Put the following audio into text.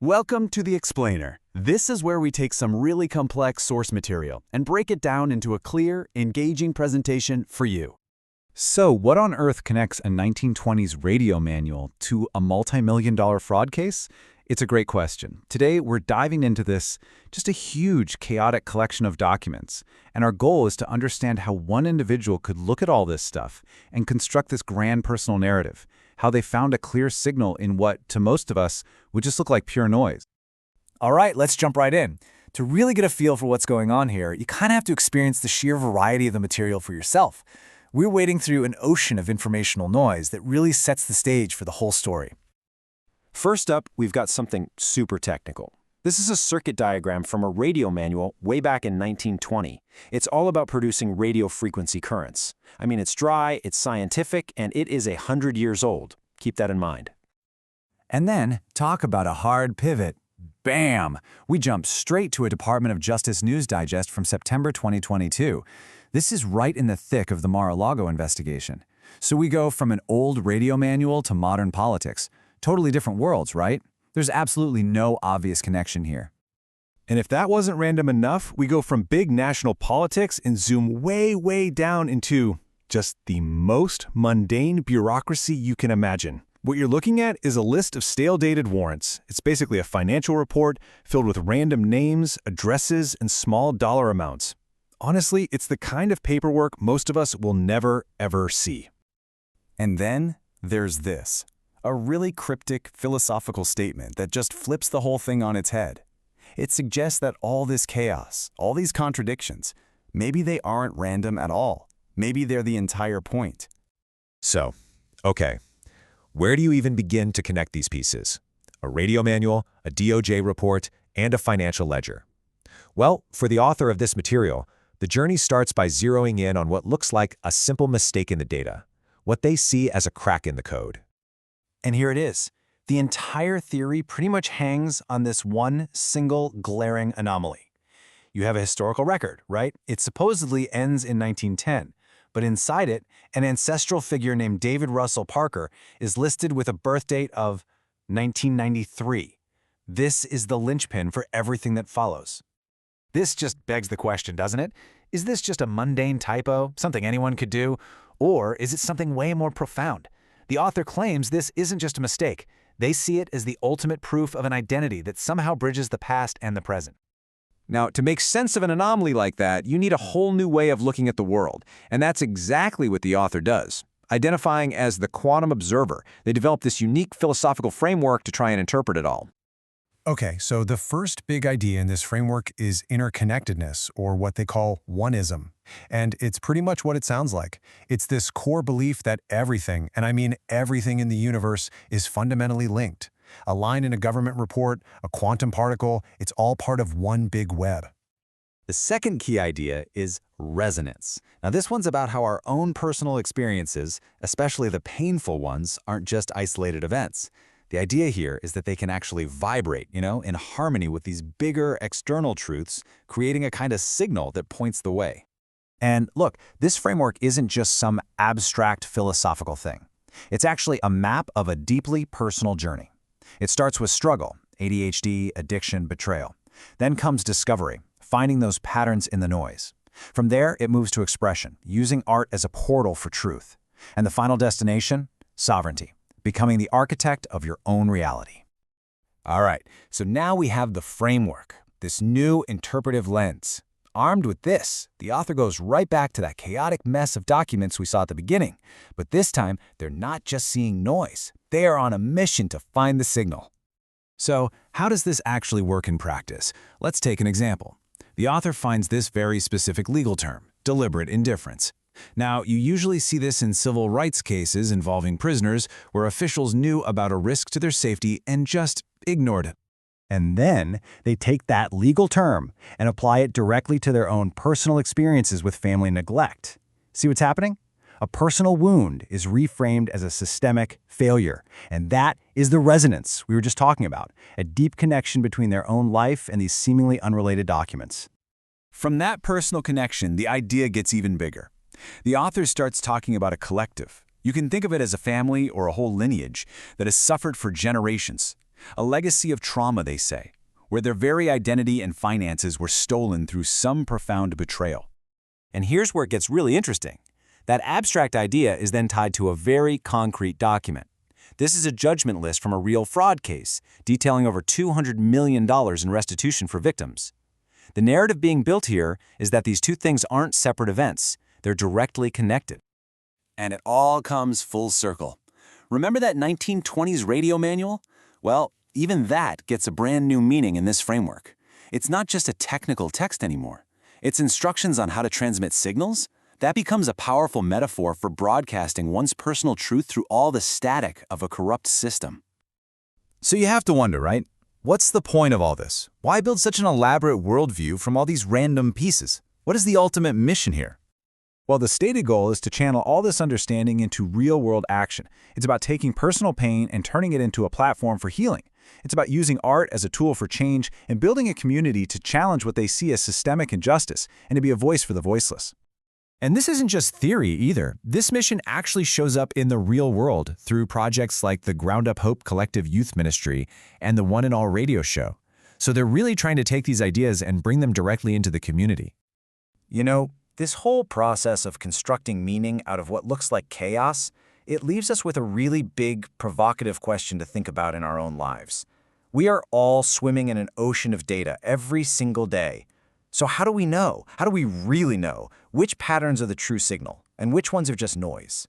Welcome to The Explainer. This is where we take some really complex source material and break it down into a clear, engaging presentation for you. So, what on earth connects a 1920s radio manual to a multi-million-dollar fraud case? It's a great question. Today, we're diving into this, just a huge, chaotic collection of documents. And our goal is to understand how one individual could look at all this stuff and construct this grand personal narrative, how they found a clear signal in what, to most of us, would just look like pure noise. All right, let's jump right in. To really get a feel for what's going on here, you kind of have to experience the sheer variety of the material for yourself. We're wading through an ocean of informational noise that really sets the stage for the whole story. First up, we've got something super technical. This is a circuit diagram from a radio manual way back in 1920. It's all about producing radio frequency currents. I mean, it's dry, it's scientific, and it is 100 years old. Keep that in mind. And then, talk about a hard pivot. Bam! We jump straight to a Department of Justice News Digest from September 2022. This is right in the thick of the Mar-a-Lago investigation. So we go from an old radio manual to modern politics. Totally different worlds, right? There's absolutely no obvious connection here. And if that wasn't random enough, we go from big national politics and zoom way down into just the most mundane bureaucracy you can imagine. What you're looking at is a list of stale-dated warrants. It's basically a financial report filled with random names, addresses, and small dollar amounts. Honestly, it's the kind of paperwork most of us will never, ever see. And then there's this. A really cryptic, philosophical statement that just flips the whole thing on its head. It suggests that all this chaos, all these contradictions, maybe they aren't random at all. Maybe they're the entire point. So, okay, where do you even begin to connect these pieces? A radio manual, a DOJ report, and a financial ledger. Well, for the author of this material, the journey starts by zeroing in on what looks like a simple mistake in the data, what they see as a crack in the code. And here it is. The entire theory pretty much hangs on this one single glaring anomaly. You have a historical record, right? It supposedly ends in 1910, but inside it, an ancestral figure named David Russell Parker is listed with a birth date of 1993. This is the linchpin for everything that follows. This just begs the question, doesn't it? Is this just a mundane typo, something anyone could do, or is it something way more profound? The author claims this isn't just a mistake. They see it as the ultimate proof of an identity that somehow bridges the past and the present. Now, to make sense of an anomaly like that, you need a whole new way of looking at the world, and that's exactly what the author does. Identifying as the quantum observer, they develop this unique philosophical framework to try and interpret it all. Okay, so the first big idea in this framework is interconnectedness, or what they call oneism. And it's pretty much what it sounds like. It's this core belief that everything, and I mean everything in the universe, is fundamentally linked. A line in a government report, a quantum particle, it's all part of one big web. The second key idea is resonance. Now, this one's about how our own personal experiences, especially the painful ones, aren't just isolated events. The idea here is that they can actually vibrate, in harmony with these bigger external truths, creating a kind of signal that points the way. And look, this framework isn't just some abstract philosophical thing. It's actually a map of a deeply personal journey. It starts with struggle, ADHD, addiction, betrayal. Then comes discovery, finding those patterns in the noise. From there, it moves to expression, using art as a portal for truth. And the final destination? Sovereignty. Becoming the architect of your own reality. All right, so now we have the framework, this new interpretive lens. Armed with this, the author goes right back to that chaotic mess of documents we saw at the beginning. But this time, they're not just seeing noise. They are on a mission to find the signal. So, how does this actually work in practice? Let's take an example. The author finds this very specific legal term, deliberate indifference. Now, you usually see this in civil rights cases involving prisoners where officials knew about a risk to their safety and just ignored it. And then they take that legal term and apply it directly to their own personal experiences with family neglect. See what's happening? A personal wound is reframed as a systemic failure, and that is the resonance we were just talking about, a deep connection between their own life and these seemingly unrelated documents. From that personal connection, the idea gets even bigger. The author starts talking about a collective. You can think of it as a family or a whole lineage that has suffered for generations. A legacy of trauma, they say, where their very identity and finances were stolen through some profound betrayal. And here's where it gets really interesting. That abstract idea is then tied to a very concrete document. This is a judgment list from a real fraud case, detailing over $200 million in restitution for victims. The narrative being built here is that these two things aren't separate events. They're directly connected. And it all comes full circle. Remember that 1920s radio manual? Well, even that gets a brand new meaning in this framework. It's not just a technical text anymore. It's instructions on how to transmit signals. That becomes a powerful metaphor for broadcasting one's personal truth through all the static of a corrupt system. So you have to wonder, right? What's the point of all this? Why build such an elaborate worldview from all these random pieces? What is the ultimate mission here? Well, the stated goal is to channel all this understanding into real-world action. It's about taking personal pain and turning it into a platform for healing. It's about using art as a tool for change and building a community to challenge what they see as systemic injustice and to be a voice for the voiceless. And this isn't just theory either. This mission actually shows up in the real world through projects like the Ground Up Hope Collective Youth Ministry and the One and All radio show. So they're really trying to take these ideas and bring them directly into the community. You know, this whole process of constructing meaning out of what looks like chaos, it leaves us with a really big, provocative question to think about in our own lives. We are all swimming in an ocean of data every single day. So how do we know? How do we really know which patterns are the true signal and which ones are just noise?